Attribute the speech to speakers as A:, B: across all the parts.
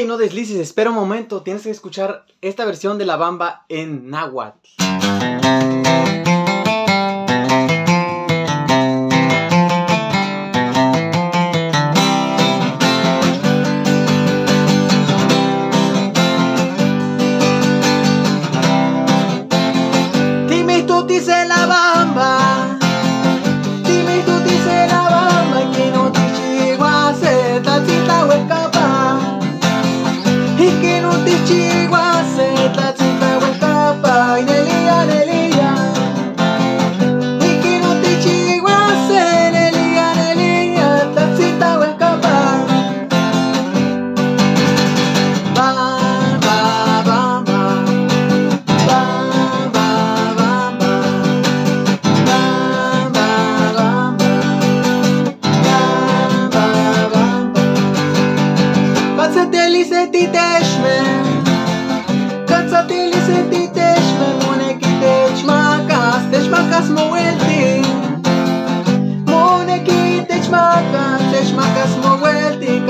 A: Y no deslices, espera un momento, tienes que escuchar esta versión de La Bamba en náhuatl. Dime tú dice La Bamba, dime tú dice La Bamba, que no te chigua se tachita huecapa, y que no te chigua se tachita huecapa, y nelia, nelia, y que no te chigua se nelia, nelia, tachita huecapa.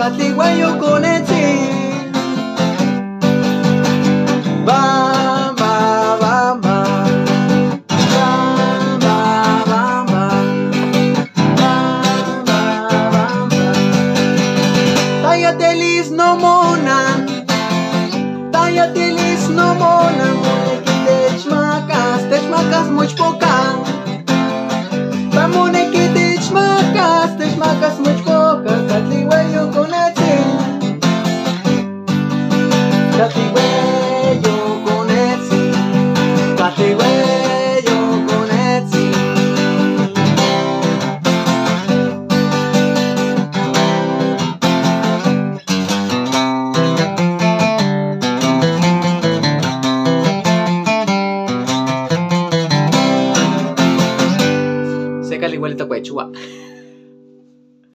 A: Katliwayo koneti Bamba, bamba Bamba, bamba Bamba, bamba Taya telis no monan Taya telis no monan Moneki techmakas much poka Moneki techmakas much poka Katliwayo koneti Katliwayo koneti Katliwayo koneti Seca igualito Quechua.